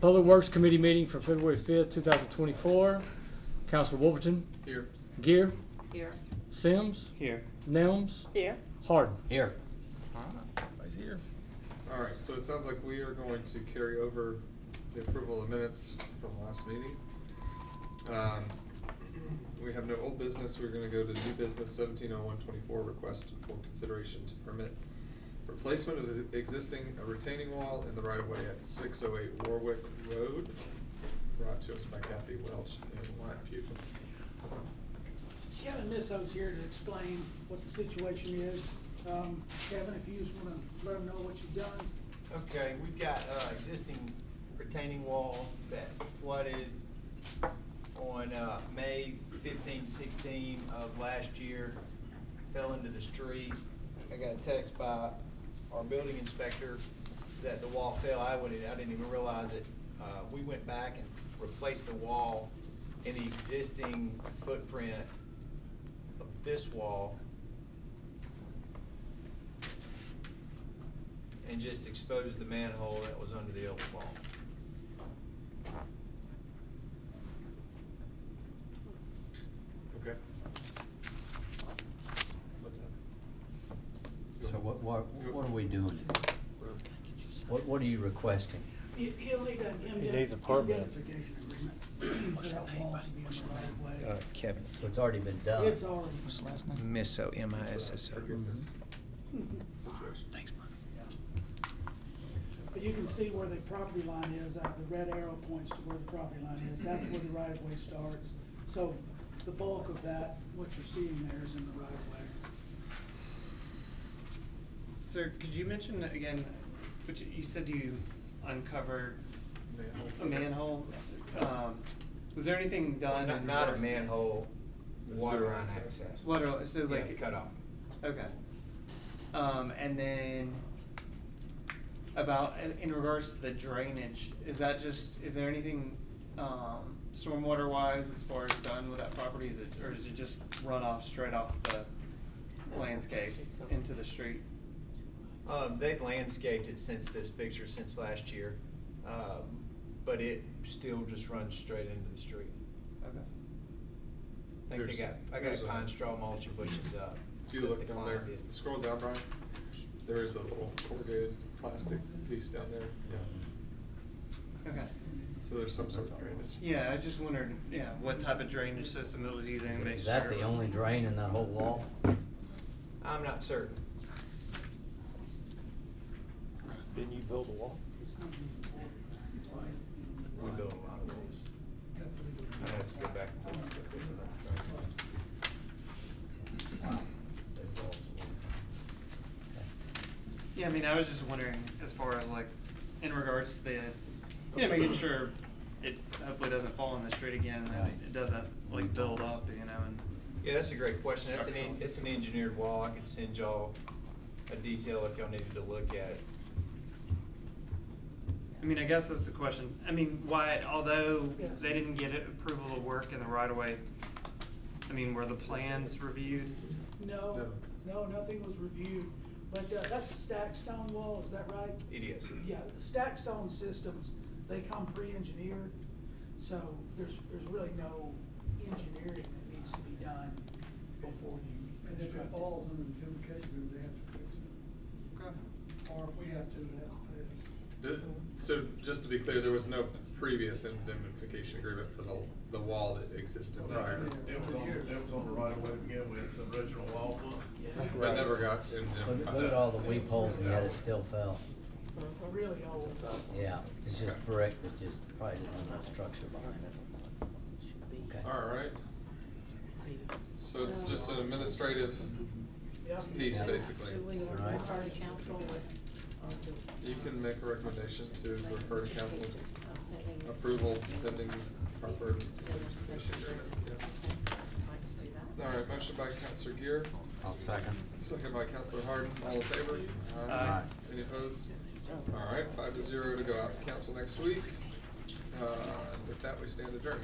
Public Works Committee meeting for February 5th, 2024. Councilor Wolverton. Here. Gear. Here. Sims. Here. Nelms. Here. Harden. Here. Everybody's here. All right, so it sounds like we are going to carry over the approval of minutes from last meeting. We have no old business. We're gonna go to new business 170124, request for consideration to permit replacement of existing retaining wall in the right of way at 608 Warwick Road, brought to us by Kathy Welch and Wyatt Pugh. Kevin Misso's here to explain what the situation is. Kevin, if you just wanna let them know what you've done. Okay, we've got, existing retaining wall that flooded on, May 15, 16 of last year, fell into the street. I got a text by our building inspector that the wall fell. I didn't even realize it. We went back and replaced the wall in the existing footprint of this wall, and just exposed the manhole that was under the old wall. Okay. So what are we doing? What are you requesting? He'll need an He needs a permit. indemnification agreement for that wall to be in the right of way. Kevin. So it's already been done. It's already. Misso, M-I-S-S-O. Forgiveness Mhm. situation. Thanks, man. But you can see where the property line is, the red arrow points to where the property line is, that's where the right of way starts. So the bulk of that, what you're seeing there is in the right of way. Sir, could you mention again, which you said you uncovered a manhole? Was there anything done? in Not a regards to- manhole, The water sewer line access. access. Water, so Yeah, like. cut off. Okay. And then about, in regards to the drainage, is that just, is there anything, stormwater wise as far as done with that property? Is it, or does it just run off straight off the landscape into the street? They've landscaped it since this picture, since last year, but it still just runs straight into the street. Okay. I think I There's got a- pine straw mulch and bushes up. If you look that the down there, client did. scroll down, Brian, there is a little corrugated plastic piece down there. Okay. So there's some sort of drainage. Yeah, I just wondered, what type of drainage system it was using, make Is sure. that it the was- only drain in that whole wall? I'm not certain. Didn't you build a wall? We built a lot of walls. I have to go back and look if there's enough drainage. Yeah, I mean, I was just wondering, as far as like, in regards to the, making sure it hopefully doesn't fall in the street again, and Right. it doesn't like build up, and. Yeah, that's a great question. That's Structural. it's an engineered wall. I could send y'all a detail if y'all needed to look at it. I mean, I guess that's the question. I mean, why, although they didn't get it approval to work in the right of way, I mean, were the plans reviewed? No, nothing was reviewed, but that's a stacked stone wall, is that right? It is. Yeah, the stacked stone systems, they come pre-engineered, so there's really no engineering that needs to be done before you And if it construct it. falls under the Jim category, they have to fix it. Okay. Or if we have to, they have to pay us. So just to be clear, there was no previous indemnification agreement for the wall that existed prior. It was on the right of way to begin with, the original wall book. But never got Look at all the weep holes and yet it still fell. Really old. Yeah, it's just brick that just probably didn't have enough structure behind it. Okay. All right. So it's just an administrative Yep. piece, Yeah. basically. Right. You can make a recommendation to refer to council approval pending proper indemnification agreement. Yeah. All right, motion by Councilor Gear, I'll second. second by Councilor Harden. All in favor? Aye. Any opposed? All right, 5-0 to go out to council next week. With that, we stand adjourned.